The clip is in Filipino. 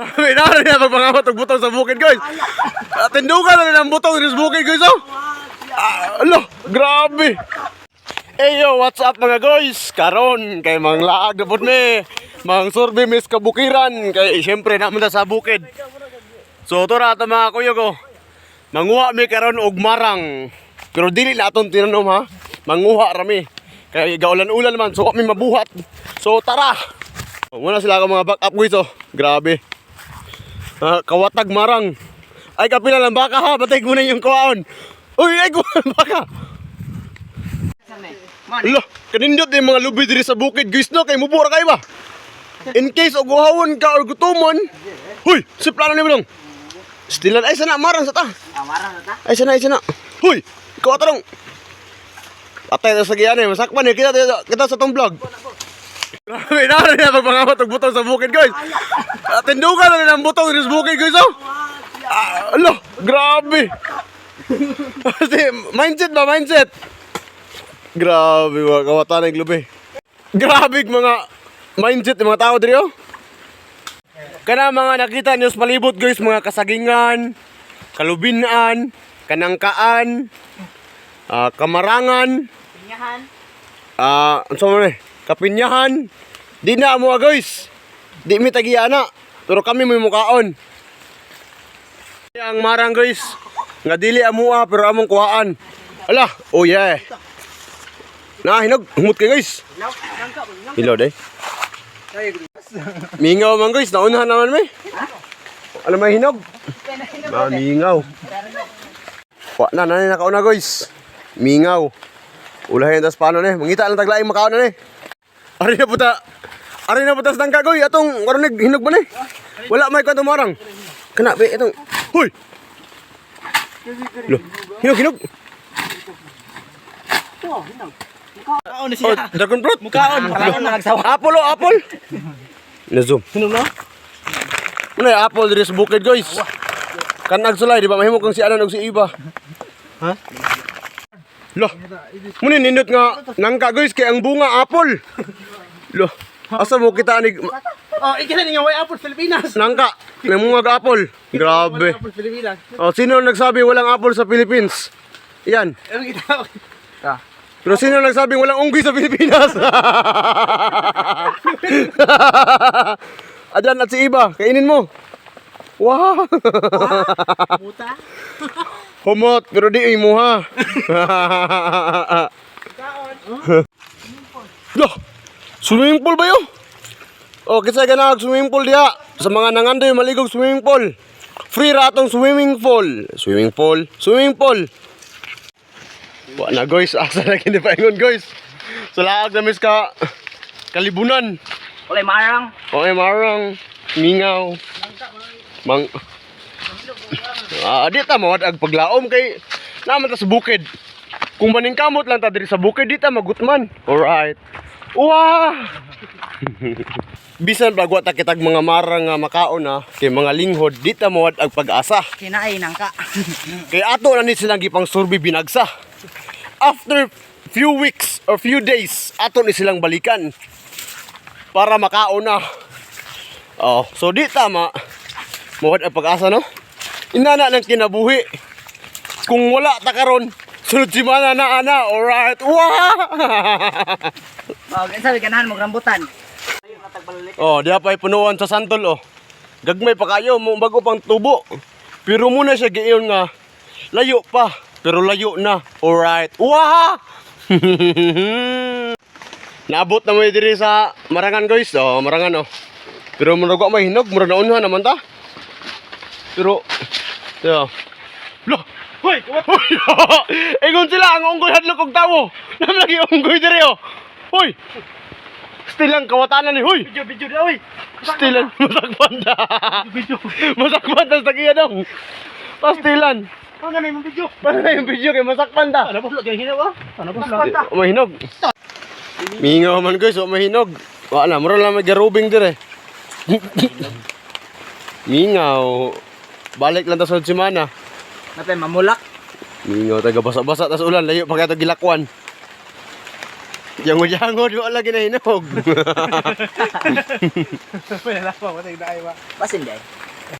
Grabe na rin na pagpangamat ng butong sa bukid, guys. Tindugan na rin ang butong sa bukid, guys, oh. Alo, grabe. Hey yo, what's up mga guys? Karon kay mang laag na pod mi. Mang survey mis kabukiran kay syempre na man sa bukid. So tora ta mga kuyo ko. Manguha mi karon og marang. Pero dili na aton tinanom ha. Manguha rami. Kay gaulan-ulan man so kami mabuhat. So tara. Muna sila ka mga backup guys oh. Grabe. Kawatag marang. Ay kapila lang baka ha. Batay mo na yung kuwaon. Uy, ay kuwaon baka. Ala, kanindot yung mga lubi diri sa bukid guys no. Kay mubura kayo ba? In case og uhawon ka or gutumon. Huy, si plano ni mo dong. Stilan ay sana marang sa ta. Marang na ta. Ay sana. Huy, ikaw atarong. Atay na sa giyane, masakpan eh. Kita sa tong vlog. Grabe na rin na pagpangamat ng butong sa bukid guys. Tindugan na rin ang butong sa bukid guys oh. Alo, grabe. Mindset ba, mindset? Grabe mga kawatan ng lubi. Grabe mga mindset ng mga tao diri oh. Kana mga nakita niyo sa palibot guys, mga kasagingan, kalubinan, kanangkaan, kamarangan, Pinyahan. ano mo ni? Kapinyahan. Di na mo guys. Di mi tagiana. Pero kami may mukaon. Ang marang guys, nga dili amua pero among kuhaan. Ala, oh yeah. Na hinog, humot kay guys. Hilaw day. Mingaw man guys, naunahan naman may. Ano may hinog? Mingaw. Wa na nakauna guys. Mingaw. Ulahin tas paano ni? Mangita lang taglaing makaon na ni. Ari na puta. Ari na putas nang kagoy atong karon hinog ba ni? Wala may kanto marang. Kana be itong. Hoy. Lo. Hinog. Mukaon na siya. Dragon fruit. Mukaon. Mukaon na nagsawa. Apple oh, apple. Na-zoom. Hinog na? Ano yung apple diri sa bukid guys? Kanag sulay, di ba? Mahimo kang si Anan o si Iba. Ha? Loh. Muna nindot nga nangka guys kay ang bunga apple. Loh. Asa mo kita ni Oh, ikita ninyo way apple Pilipinas. nangka? May mga apple. Grabe. Apple Pilipinas. Oh, sino nagsabi walang apple sa Philippines? Yan. Ano kita? Pero sino nagsabing walang unggoy sa Pilipinas? Adan at si Iba, kainin mo. Wow! Puta. Humot, pero di mo ha. Loh, swimming pool ba yun? O, kasi ganag swimming pool diha. Sa mga nangandoy maligog swimming pool. Free ratong swimming pool. Swimming pool. Wala na guys, asa na kini paingon guys. Sa laag na mis ka kalibunan. Olay marang. Okay, marang, mingaw. Mang di ta mawad ag paglaom kay naman ta sa bukid. Kung maningkamot lang ta diri sa bukid di ta magutman. Alright. Wow! Bisan bagwa ta kitag mga marang nga makaon na kay mga linghod di ta mawad ag pag-asa. Kinaay nang ka. Kay ato na ni silang gipang survey binagsa. After few weeks or few days, ato ni silang balikan para makaon na. Oh, so di tama. Mawad ang pag-asa no? Inana ng kinabuhi. Kung wala ta karon, sunod si mana na ana. Alright. Wow! Oh, sabi ganahan mo rambutan. Oh, diha pa'y punuan sa santol oh. Gagmay pa kayo mo bago pang tubo. Pero muna siya giyon nga layo pa, pero layo na. Alright. Wow! Naabot na mo diri sa marangan guys. Oh, marangan oh. Pero mura ko may hinog, mura na unahan naman ta. Pero yeah. Loh, hoy, hoy. Ingon sila ang unggoy hadlok og tawo. Nam lagi unggoy diri oh. Hoy. Stilang kawatanan ni hoy. Video na oy. Stilan masakpan da. Masakpan da sa kiya dong. Pastilan. Ano na yung video? Paano na yung video kay masakpan da? Ano po lagi hinaw ah? Ano po lagi? Mahinog. Mingaw man guys, mahinog. Wala, mura lang may garubing dire. Mingaw. Balik lang ta sa semana. Napay mamulak. Mingaw taga basa-basa tas ulan layo pa kay gilakwan. Jangod-jangod, wala lagi na hinog. Wala pa, matay na ay ba. Basin day.